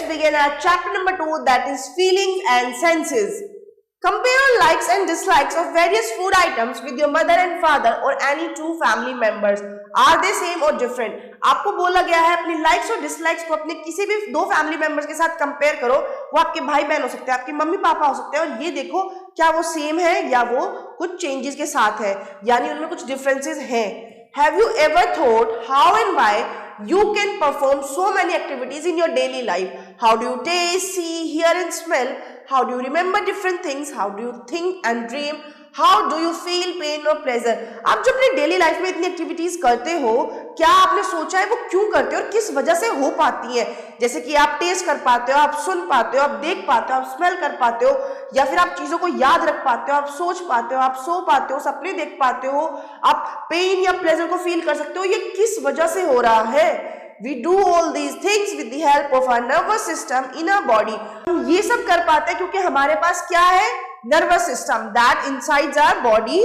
begin our chapter number 2, that is feelings and senses. Compare likes and dislikes of various food items with your mother and father or any two family members. Are they same or different? आपको बोला गया है अपनी likes और dislikes को अपने किसी भी दो फैमिली मेंबर्स के साथ कंपेयर करो। वो आपके भाई बहन हो सकते हैं, आपके मम्मी पापा हो सकते हैं, और ये देखो क्या वो सेम है या वो कुछ चेंजेस के साथ है, यानी उनमें कुछ डिफरेंसेस हैं। Have you ever thought how and why you can perform so many activities in your daily life? How do you taste, see, hear and smell? How do you remember different things? How do you think and dream? How do you feel pain or pleasure? आप जो अपनी daily life में इतनी activities करते हो, क्या आपने सोचा है वो क्यों करते हो और किस वजह से हो पाती है? जैसे कि आप टेस्ट कर पाते हो, आप सुन पाते हो, आप देख पाते हो, आप स्मेल कर पाते हो, या फिर आप चीजों को याद रख पाते हो, आप सोच पाते हो, आप सो पाते हो, सपने देख पाते हो, आप पेन या प्लेजर को फील कर सकते हो। ये किस वजह से हो रहा है? We do all these things with the help of our nervous system in our body. हम ये सब कर पाते हैं क्योंकि हमारे पास क्या है? Nervous system that insides our body.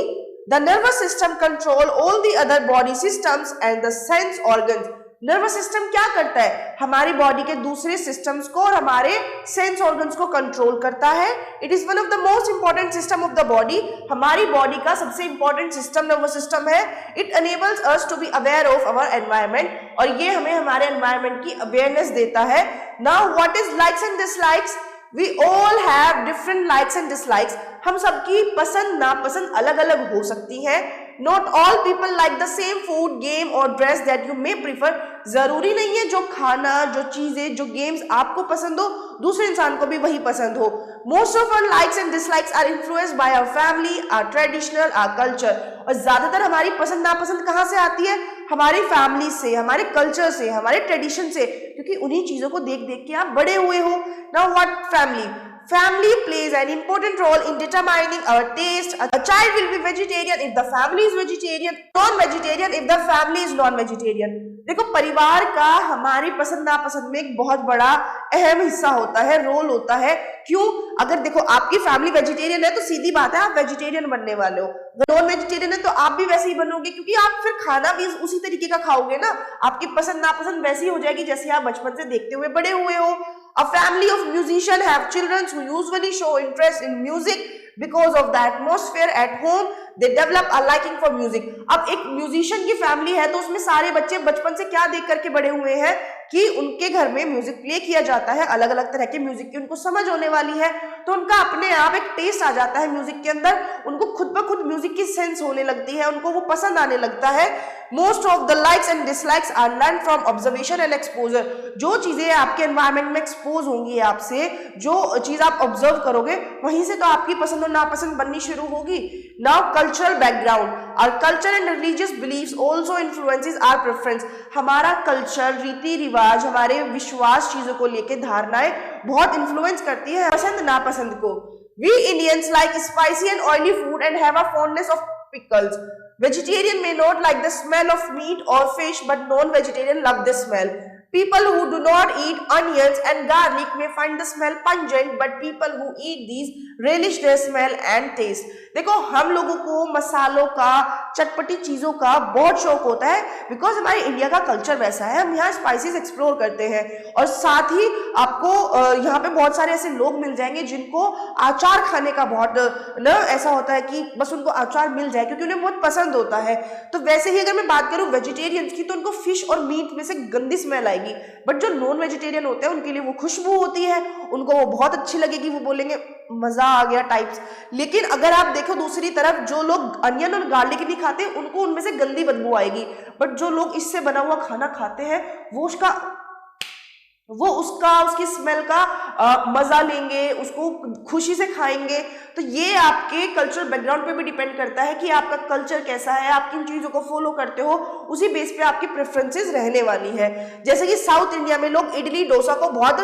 The nervous system control all the other body systems and the sense organs. Nervous system क्या करता है? हमारी बॉडी के दूसरे सिस्टम्स को और हमारे सेंस ऑर्गन्स को कंट्रोल करता है। It is one of the most important system of the body. हमारी बॉडी का सबसे इंपॉर्टेंट सिस्टम नर्वस सिस्टम है। It enables us to be aware of our environment, और ये हमें हमारे एनवायरनमेंट की अवेयरनेस देता है। Now what is likes and dislikes? We all have different likes and dislikes. हम सबकी पसंद नापसंद अलग अलग हो सकती हैं। Not all people like the same food, game or dress that you may prefer. जरूरी नहीं है जो खाना, जो चीजें, जो गेम्स आपको पसंद हो दूसरे इंसान को भी वही पसंद हो। Most of our likes and dislikes are influenced by our family, our traditional, our culture. और ज्यादातर हमारी पसंद नापसंद कहाँ से आती है? हमारी फैमिली से, हमारे कल्चर से, हमारे ट्रेडिशन से, क्योंकि उन्हीं चीजों को देख देख के आप बड़े हुए हो। Now what family? Family plays an important role in determining our taste. A child will be vegetarian if the family is vegetarian, non-vegetarian if the family is non-vegetarian. देखो, परिवार का हमारी पसंद नापसंद में एक बहुत बड़ा अहम हिस्सा होता है, रोल होता है। क्यों? अगर देखो आपकी फैमिली वेजिटेरियन है तो सीधी बात है आप वेजिटेरियन बनने वाले हो। नॉन वेजिटेरियन है तो आप भी वैसे ही बनोगे, क्योंकि आप फिर खाना भी उसी तरीके का खाओगे ना। आपकी पसंद नापसंद वैसी हो जाएगी जैसे आप बचपन से देखते हुए बड़े हुए हो। A family of musicians have children who usually show interest in music because of the atmosphere at home. They develop a liking for music. अब एक म्यूजिशियन की फैमिली है तो उसमें सारे बच्चे बचपन से क्या देख करके बड़े हुए हैं कि उनके घर में म्यूजिक प्ले किया जाता है, अलग अलग तरह के म्यूजिक की उनको समझ होने वाली है, तो उनका अपने आप एक टेस्ट आ जाता है म्यूजिक के अंदर। उनको खुद ब खुद म्यूजिक की सेंस होने लगती है, उनको वो पसंद आने लगता है। Most of the likes and dislikes are learn from observation and exposure. जो चीजें आपके एनवायरमेंट में एक्सपोज होंगी आपसे, जो चीज आप ऑब्जर्व करोगे वहीं से तो आपकी पसंद और नापसंद बननी शुरू होगी। Now cultural background. Our culture and religious believes also influences our preference. हमारा कल्चर, रीति रिवाज, हमारे विश्वास, चीजों को लेके धारणाएं बहुत इन्फ्लुएंस करती है पसंद नापसंद को। We Indians like spicy and oily food and have a fondness of pickles. Vegetarian may not like the smell of meat or fish, but non-vegetarian love the smell. People who do not eat onions and garlic may find the smell pungent, but people who eat these relish their smell and taste. देखो, हम लोगों को मसालों का, चटपटी चीजों का बहुत शौक होता है, बिकॉज हमारे इंडिया का कल्चर वैसा है। हम यहाँ स्पाइसेस एक्सप्लोर करते हैं, और साथ ही आपको यहाँ पे बहुत सारे ऐसे लोग मिल जाएंगे जिनको अचार खाने का बहुत ना ऐसा होता है कि बस उनको अचार मिल जाए क्योंकि उन्हें बहुत पसंद होता है। तो वैसे ही अगर मैं बात करूँ वेजिटेरियंस की, तो उनको फिश और मीट में से गंदी स्मेल आएगी, बट जो नॉन वेजिटेरियन होते हैं उनके लिए वो खुशबू होती है, उनको वो बहुत अच्छी लगेगी, वो बोलेंगे मजा आ गया टाइप्स। लेकिन अगर आप देखो दूसरी तरफ, जो लोग अनियन और गार्लिक नहीं खाते उनको उनमें से गंदी बदबू आएगी, बट जो लोग इससे बना हुआ खाना खाते हैं वो उसकी स्मेल का मजा लेंगे, उसको खुशी से खाएंगे। तो ये आपके कल्चरल बैकग्राउंड पे भी डिपेंड करता है कि आपका कल्चर कैसा है, आप किन चीजों को फॉलो करते हो, उसी बेस पे आपकी प्रेफरेंसेस रहने वाली है। जैसे कि साउथ इंडिया में लोग इडली डोसा को बहुत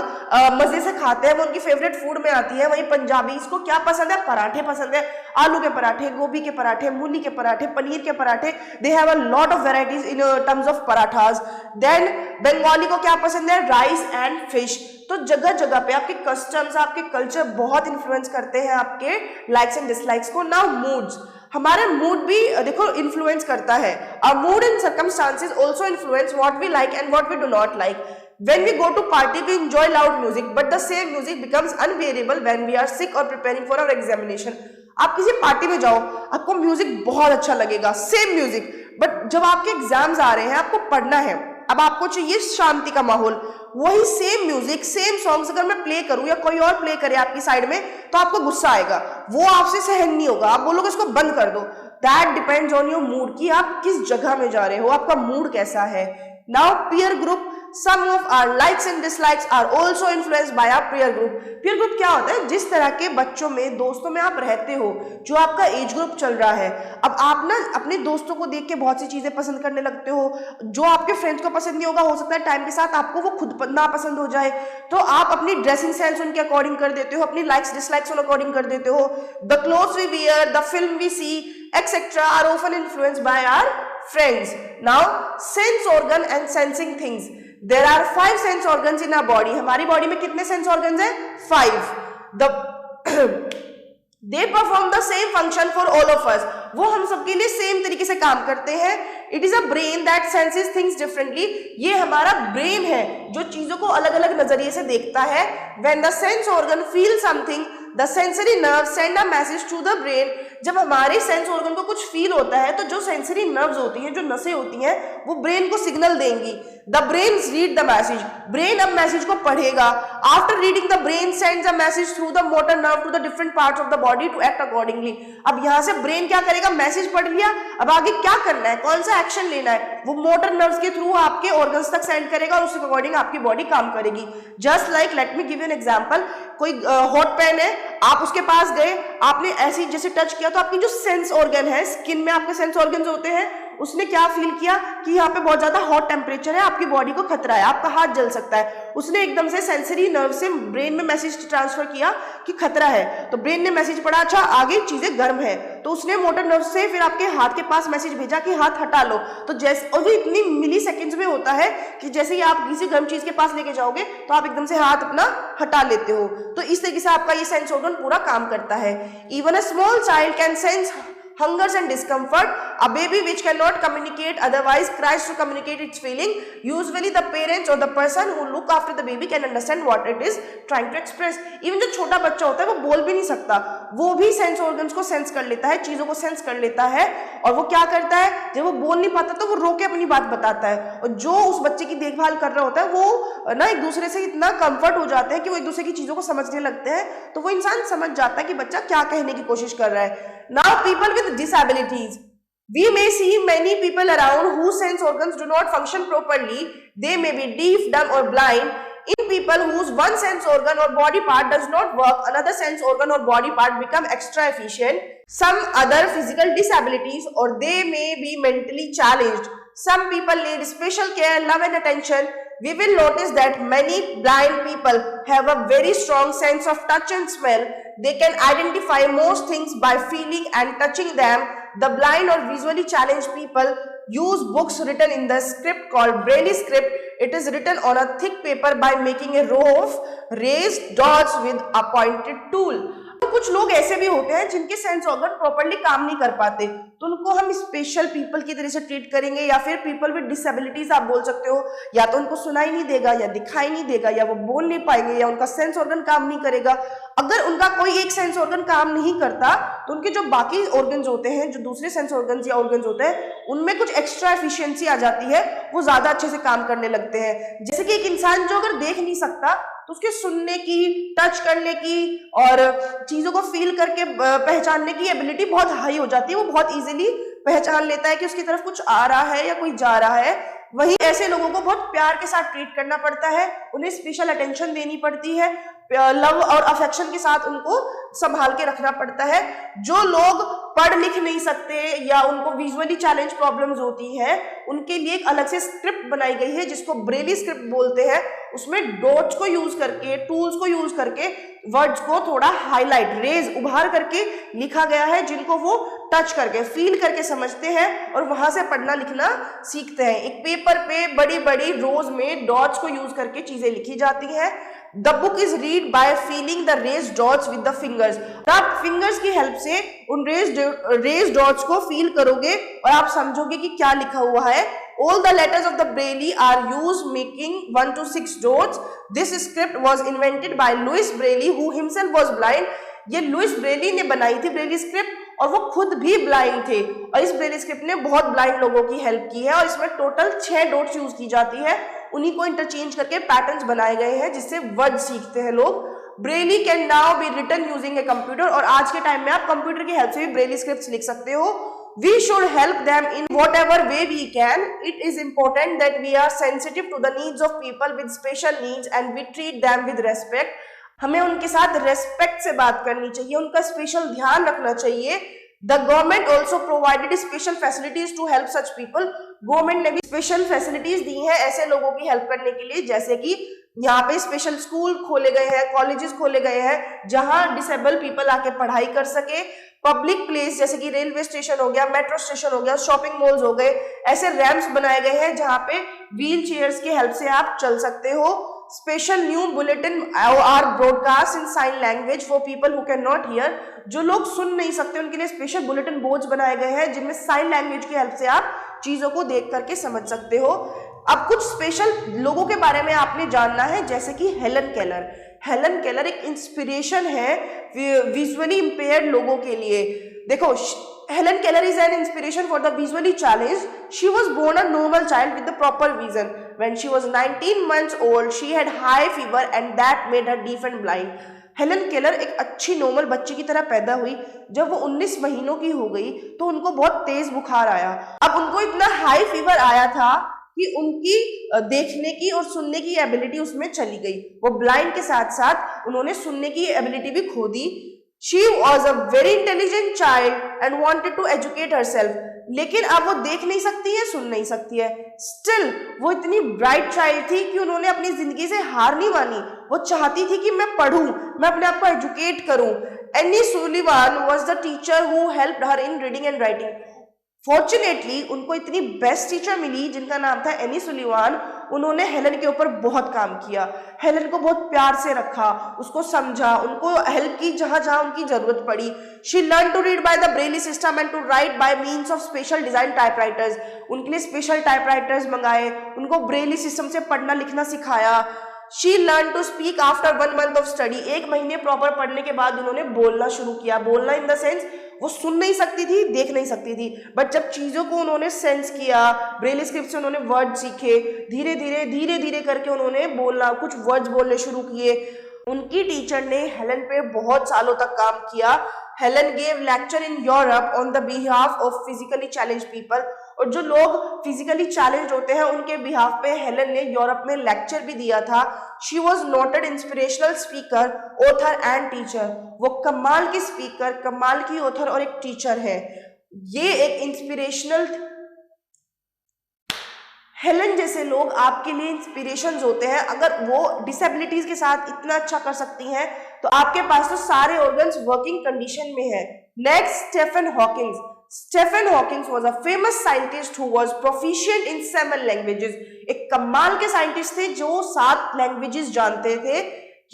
मजे से खाते हैं, वो उनकी फेवरेट फूड में आती है। वहीं पंजाबी इसको क्या पसंद है? पराठे पसंद है, आलू के पराठे, गोभी के पराठे, मूली के पराठे, पनीर के पराठे। They have a lot of varieties in terms of parathas. Then Bengali को क्या पसंद है? Rice and fish. तो जगह जगह पे आपके कस्टम्स, आपके कल्चर बहुत इन्फ्लुएंस करते हैं आपके लाइक्स एंड डिसलाइक्स को। नाउ मूड्स, हमारा मूड भी देखो इन्फ्लुएंस करता है। Our mood and circumstances also influence what we like and what we do not like. When we go to party, we enjoy loud music, but the same music becomes unbearable when we are sick or preparing for our examination. आप किसी party में जाओ, आपको music बहुत अच्छा लगेगा, same music, but जब आपके एग्जाम्स आ रहे हैं, आपको पढ़ना है, अब आपको चाहिए शांति का माहौल, वही सेम म्यूजिक, सेम सॉन्ग्स अगर मैं प्ले करूं या कोई और प्ले करे आपकी साइड में, तो आपको गुस्सा आएगा, वो आपसे सहन नहीं होगा, आप बोलोगे इसको बंद कर दो। That depends on your mood कि आप किस जगह में जा रहे हो, आपका मूड कैसा है। Now peer group, some of our likes and dislikes are also influenced by our peer group. peer group क्या होता है? जिस तरह के बच्चों में, दोस्तों में आप रहते हो, जो आपका एज ग्रुप चल रहा है, अब आप ना अपने दोस्तों को देख के बहुत सी चीजें पसंद करने लगते हो, जो आपके फ्रेंड्स को पसंद नहीं होगा, हो सकता है टाइम के साथ आपको वो खुद ना पसंद हो जाए, तो आप अपनी ड्रेसिंग सेंस उनके अकॉर्डिंग कर देते हो, अपनी लाइक्स डिसलाइक्स उन अकॉर्डिंग कर देते हो। The clothes we wear, the film we see, etc. are often influenced by our friends. Now, sense organ and sensing things. There are 5 sense organs in our body. हमारी body में कितने sense organs हैं? 5. The they perform the same function for all of us. वो हम सबके लिए same तरीके से काम करते हैं। It is a brain that senses things differently. ये हमारा ब्रेन है जो चीजों को अलग अलग नजरिए से देखता है। When the sense organ feels something, the sensory nerves send a message to the brain. जब हमारे सेंस ऑर्गन को कुछ फील होता है, तो जो सेंसरी नर्व्स होती हैं, जो नसें होती हैं, वो ब्रेन को सिग्नल देंगी। The brain read the message, brain अब मैसेज को पढ़ेगा। After reading the brain sends a message through the motor nerve to the different parts of the body to act accordingly. अब यहाँ से ब्रेन क्या करेगा? मैसेज पढ़ लिया, अब आगे क्या करना है, कौन सा एक्शन लेना है, वो मोटर नर्व्स के थ्रू आपके ऑर्गन्स तक सेंड करेगा और उसके अकॉर्डिंग आपकी बॉडी काम करेगी। Just like, let me give you an example, कोई हॉट पैन है, आप उसके पास गए, आपने ऐसी जैसे टच किया, तो आपकी जो सेंस ऑर्गन है, स्किन में आपके सेंस ऑर्गन्स होते हैं, उसने क्या फील किया कि यहाँ पे बहुत ज्यादा हॉट टेम्परेचर है, आपकी बॉडी को खतरा है, आपका हाथ जल सकता है। उसने एकदम से सेंसरी नर्व से ब्रेन में मैसेज ट्रांसफर किया कि खतरा है, तो ब्रेन ने मैसेज पढ़ा, अच्छा आगे चीजें गर्म है, तो उसने मोटर नर्व से फिर आपके हाथ के पास मैसेज भेजा कि हाथ हटा लो। तो जैसे, और वो इतनी मिली सेकेंड्स में होता है कि जैसे ही आप किसी गर्म चीज के पास लेके जाओगे, तो आप एकदम से हाथ अपना हटा लेते हो। तो इस तरीके से आपका ये सेंस ऑर्गन पूरा काम करता है। Even a small child can sense hungers and discomfort. A baby which cannot communicate otherwise cries to communicate its feeling. Usually the parents or the person who look after the baby can understand what it is trying to express. Even जो छोटा बच्चा होता है, वो बोल भी नहीं सकता, वो भी सेंस ऑर्गन्स को सेंस कर लेता है, चीजों को सेंस कर लेता है, और वो क्या करता है, जब वो बोल नहीं पाता तो वो रो के अपनी बात बताता है। और जो उस बच्चे की देखभाल कर रहा होता है, वो ना एक दूसरे से इतना कंफर्ट हो जाते हैं कि वो एक दूसरे की चीजों को समझने लगते हैं, तो वो इंसान समझ जाता है कि बच्चा क्या कहने की कोशिश कर रहा है। Now people with disabilities, we may see many people around whose sense organs do not function properly. They may be deaf, dumb or blind. In people whose one sense organ or body part does not work, another sense organ or body part become extra efficient. Some other physical disabilities, or they may be mentally challenged. Some people need special care, love and attention. We will notice that many blind people have a very strong sense of touch and smell. They can identify most things by feeling and touching them. The blind or visually challenged people use books written in the script called Braille script. It is written on a thick paper by making a row of raised dots with a pointed tool. कुछ लोग ऐसे भी होते हैं जिनके sense organ properly काम नहीं कर पाते, तो उनको हम स्पेशल पीपल की तरह से ट्रीट करेंगे, या फिर पीपल विद डिसेबिलिटीज आप बोल सकते हो। या तो उनको सुनाई नहीं देगा, या दिखाई नहीं देगा, या वो बोल नहीं पाएंगे, या उनका सेंस ऑर्गन काम नहीं करेगा। अगर उनका कोई एक सेंस ऑर्गन काम नहीं करता, तो उनके जो बाकी ऑर्गन्स होते हैं, जो दूसरे सेंस ऑर्गन्स या ऑर्गन्स होते हैं, उनमें कुछ एक्स्ट्रा एफिशिएंसी आ जाती है, वो ज्यादा अच्छे से काम करने लगते हैं। जैसे कि एक इंसान जो अगर देख नहीं सकता, तो उसके सुनने की, टच करने की और चीजों को फील करके पहचानने की एबिलिटी बहुत हाई हो जाती है। वो बहुत इजीली पहचान लेता है कि उसकी तरफ कुछ आ रहा है या कोई जा रहा है। वहीं ऐसे लोगों को बहुत प्यार के साथ ट्रीट करना पड़ता है, उन्हें स्पेशल अटेंशन देनी पड़ती है, लव और अफेक्शन के साथ उनको संभाल के रखना पड़ता है। जो लोग पढ़ लिख नहीं सकते या उनको विजुअली चैलेंज प्रॉब्लम्स होती है, उनके लिए एक अलग से स्क्रिप्ट बनाई गई है जिसको ब्रेली स्क्रिप्ट बोलते हैं। उसमें डॉट्स को यूज करके, टूल्स को यूज करके वर्ड्स को थोड़ा हाईलाइट, रेज, उभार करके लिखा गया है, जिनको वो टच करके, फील करके समझते हैं और वहां से पढ़ना लिखना सीखते हैं। एक पेपर पे बड़ी बड़ी रोज में डॉट्स को यूज करके चीजें लिखी जाती हैं। The book is read by feeling the raised dots with the fingers. आप फिंगर्स की हेल्प से उन रेज डॉट्स को फील करोगे और आप समझोगे कि क्या लिखा हुआ है। All the letters of the Braille are used making 1 to 6 dots. This script was invented by Louis Braille, who himself was blind. ये लुइस ब्रेली ने बनाई थी ब्रेली स्क्रिप्ट और वो खुद भी ब्लाइंड थे और इस ब्रेली स्क्रिप्ट ने बहुत ब्लाइंड लोगों की हेल्प की है और इसमें टोटल 6 डॉट्स यूज की जाती है। उन्हीं को इंटरचेंज करके पैटर्न्स बनाए गए हैं जिससे वर्ड सीखते हैं लोग। Braille can now be written using a computer और आज के टाइम में आप कंप्यूटर की हेल्प से भी ब्रेली स्क्रिप्ट लिख सकते हो। We should help them in whatever way we can. It is important that we are sensitive to the needs of people with special needs and we treat them with respect. हमें उनके साथ respect से बात करनी चाहिए, उनका special ध्यान रखना चाहिए। The government also provided special facilities to help such people. Government ने भी स्पेशल फैसिलिटीज दी हैं ऐसे लोगों की हेल्प करने के लिए, जैसे कि यहाँ पे स्पेशल स्कूल खोले गए हैं, कॉलेजेस खोले गए हैं जहां डिसेबल पीपल आके पढ़ाई कर सके। पब्लिक प्लेस जैसे कि रेलवे स्टेशन हो गया, मेट्रो स्टेशन हो गया, शॉपिंग मॉल्स हो गए, ऐसे रैम्प्स बनाए गए हैं जहां पे व्हील चेयर्स की हेल्प से आप चल सकते हो। Special new bulletin are broadcast in sign language for people who can not hear. जो लोग सुन नहीं सकते उनके लिए स्पेशल बुलेटिन बोर्ड्स बनाए गए हैं जिनमें साइन लैंग्वेज की हेल्प से आप चीजों को देख करके समझ सकते हो। अब कुछ स्पेशल लोगों के बारे में आपने जानना है, जैसे कि हेलन केलर। हेलन केलर एक इंस्पिरेशन है विजुअली इंपेयर्ड लोगों के लिए। देखो, Helen Keller is an inspiration for the visually challenged. She was born a normal child with the proper vision. When she was 19 months old, she had high fever and that made her deaf and blind. Helen Keller एक अच्छी normal बच्ची की तरह पैदा हुई। जब वो 19 महीनों की हो गई तो उनको बहुत तेज बुखार आया। अब उनको इतना हाई फीवर आया था कि उनकी देखने की और सुनने की एबिलिटी उसमें चली गई। वो ब्लाइंड के साथ साथ उन्होंने सुनने की एबिलिटी भी खो दी। She was a very intelligent child and wanted to educate herself. लेकिन अब वो देख नहीं सकती है, सुन नहीं सकती है। स्टिल वो इतनी ब्राइट चाइल्ड थी कि उन्होंने अपनी जिंदगी से हार नहीं मानी। वो चाहती थी कि मैं पढ़ूं, मैं अपने आप को एजुकेट करूं। Any Sullivan was the teacher who helped her in reading and writing. Fortunately उनको इतनी बेस्ट टीचर मिली जिनका नाम था एनी सुलिवान। उन्होंने हेलन के ऊपर बहुत काम किया, हेलन को बहुत प्यार से रखा, उसको समझा, उनको हेल्प की जहां जहां उनकी जरूरत पड़ी। She learn to read by the braille system and to write by means of special design typewriters. उनके लिए स्पेशल टाइपराइटर्स मंगाए, उनको ब्रेली सिस्टम से पढ़ना लिखना सिखाया। She learned to speak after 1 month of study. 1 महीने प्रॉपर पढ़ने के बाद उन्होंने बोलना शुरू किया। बोलना इन द सेंस वो सुन नहीं सकती थी, देख नहीं सकती थी, बट जब चीजों को उन्होंने सेंस किया, ब्रेली स्क्रिप्ट से उन्होंने वर्ड सीखे, धीरे धीरे करके उन्होंने बोलना, कुछ वर्ड्स बोलने शुरू किए। उनकी टीचर ने हेलन पे बहुत सालों तक काम किया। Helen gave lecture in Europe on the behalf of physically challenge people. और जो लोग फिजिकली चैलेंज होते हैं उनके बिहाफ पे हेलन ने यूरोप में लेक्चर भी दिया था। She was noted inspirational speaker, author and teacher. वो कमाल की स्पीकर, कमाल की ऑथर और एक टीचर है। ये एक इंस्पिरेशनल, हेलन जैसे लोग आपके लिए इंस्पिरेशंस होते हैं। अगर वो डिसेबिलिटीज के साथ इतना अच्छा कर सकती हैं तो आपके पास तो सारे ऑर्गन्स वर्किंग कंडीशन में है। Next, Stephen Hawkings. Stephen Hawking was a famous scientist who was proficient in 7 languages. एक कमाल के साइंटिस्ट थे जो 7 लैंग्वेजेस जानते थे।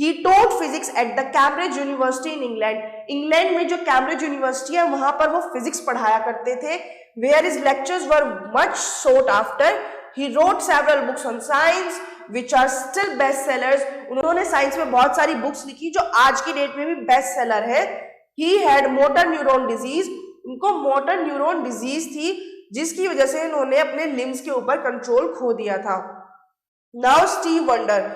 He taught physics at the Cambridge University in England. England में जो कैम्ब्रिज यूनिवर्सिटी है वहां पर वो फिजिक्स पढ़ाया करते थे। Where his lectures were much sought after. He wrote several books on science which are still bestsellers. उन्होंने साइंस में बहुत सारी बुक्स लिखी जो आज की डेट में भी बेस्ट सेलर है। He had motor neuron disease. उनको मोटर न्यूरॉन डिजीज थी जिसकी वजह से उन्होंने अपने लिम्स के ऊपर कंट्रोल खो दिया था। नाउ स्टीव वंडर,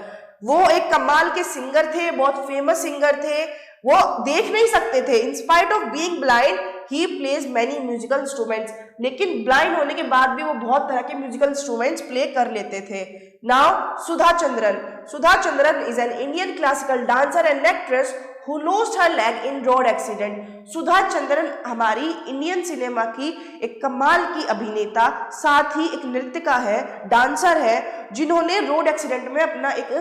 वो एक कमाल के सिंगर थे, बहुत फेमस सिंगर थे। वो देख नहीं सकते थे। In spite of being blind he plays many musical instruments. लेकिन ब्लाइंड होने के बाद भी वो बहुत तरह के म्यूजिकल इंस्ट्रूमेंट्स प्ले कर लेते थे। Now Sudha Chandran. Sudha Chandran is an Indian classical dancer and actress who lost her leg in road accident. Sudha Chandran हमारी इंडियन सिनेमा की एक कमाल की अभिनेता, साथ ही एक नृत्यिका है, डांसर है, जिन्होंने रोड एक्सीडेंट में अपना एक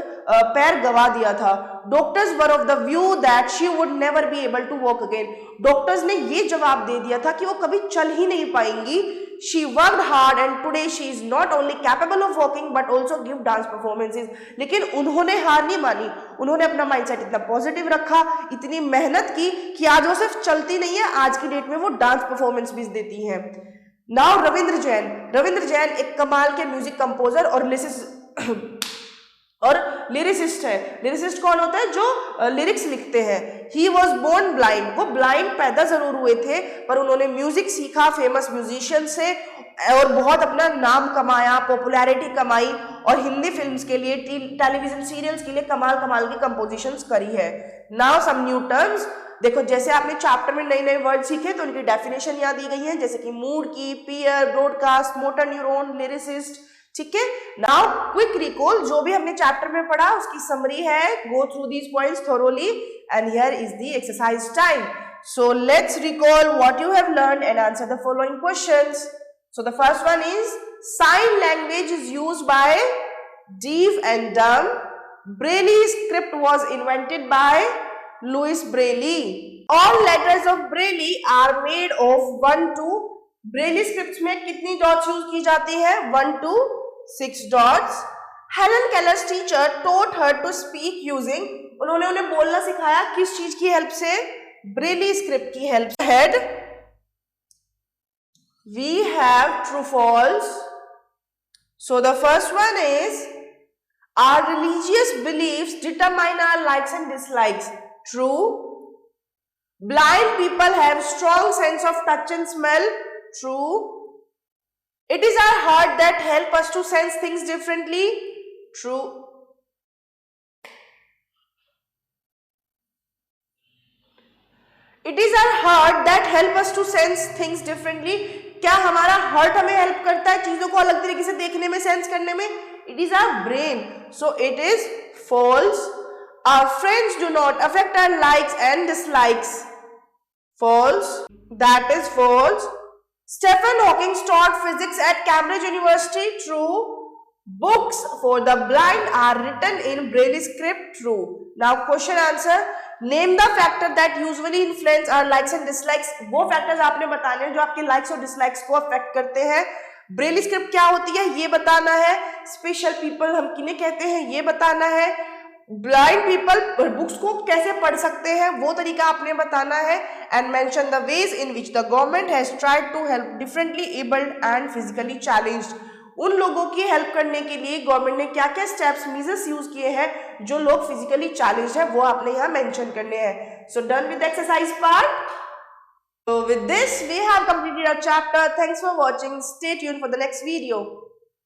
पैर गवा दिया था। Doctors were of the view that she would never be able to walk again. Doctors ने ये जवाब दे दिया था कि वो कभी चल ही नहीं पाएंगी। she worked hard and today she is not only capable of walking but also give dance performances. लेकिन उन्होंने हार नहीं मानी, उन्होंने अपना माइंडसेट इतना पॉजिटिव रखा, इतनी मेहनत की कि आज वो सिर्फ चलती नहीं है, आज की डेट में वो डांस परफॉर्मेंस भी देती हैं. नाउ रविंद्र जैन एक कमाल के म्यूजिक कंपोजर और लिरिसिस्ट है. लिरिसिस्ट कौन होता है? जो लिरिक्स लिखते हैं. ही वॉज बोर्न ब्लाइंड, वो ब्लाइंड पैदा जरूर हुए थे पर उन्होंने म्यूजिक सीखा फेमस म्यूजिशियन से और बहुत अपना नाम कमाया, पॉपुलैरिटी कमाई और हिंदी फिल्म्स के लिए, टेलीविजन सीरियल्स के लिए कमाल की कंपोजिशंस करी है. Now some new terms. देखो जैसे आपने चैप्टर में नए वर्ड सीखे तो उनकी डेफिनेशन यहाँ दी गई है, जैसे कि मूड की, peer, broadcast, motor neuron, lyricist. ठीक है. नाउ क्विक रिकॉल, जो भी हमने चैप्टर में पढ़ा उसकी समरी है. Go through these points thoroughly and here is the exercise time. So let's recall what you have learned and answer the following questions. So the first one is sine language is used by deaf and dumb. Braille script was invented by Louis Braille. All letters of Braille are made of 1 to Braille scripts में कितनी dots use की जाती है? 1 to 6 dots. Helen Keller's teacher taught her to speak using, उन्होंने उन्हें बोलना सिखाया किस चीज की हेल्प से? Braille script की हेल्प से. Head, we have true false. So the first one is, our religious beliefs determine our likes and dislikes. True. Blind people have strong sense of touch and smell. True. It is our heart that help us to sense things differently. True. It is our heart that help us to sense things differently. क्या हमारा heart हमें help करता है चीजों को अलग तरीके से देखने में, सेंस करने में? It is our brain. So it is false. Our friends do not affect our likes and dislikes. False. That is false. Stephen Hawking taught physics at Cambridge University. True. Books for the blind are written in Braille script. True. Now question answer. Name the factor that usually influence our likes and dislikes. वो factors आपने बताने हैं जो आपके likes और dislikes को affect करते हैं. ब्रेली स्क्रिप्ट क्या होती है ये बताना है. स्पेशल पीपल हम किन्हें कहते हैं ये बताना है. ब्लाइंड पीपल बुक्स को कैसे पढ़ सकते हैं वो तरीका आपने बताना है. And mention the ways in which the government has tried to help differently abled and physically challenged. उन लोगों की हेल्प करने के लिए गवर्नमेंट ने क्या क्या स्टेप्स, मेजर्स यूज किए हैं जो लोग फिजिकली चैलेंज्ड है वो आपने यहाँ मेंशन करने हैं. So done with exercise part. So with this, we have completed our chapter. Thanks for watching. Stay tuned for the next video.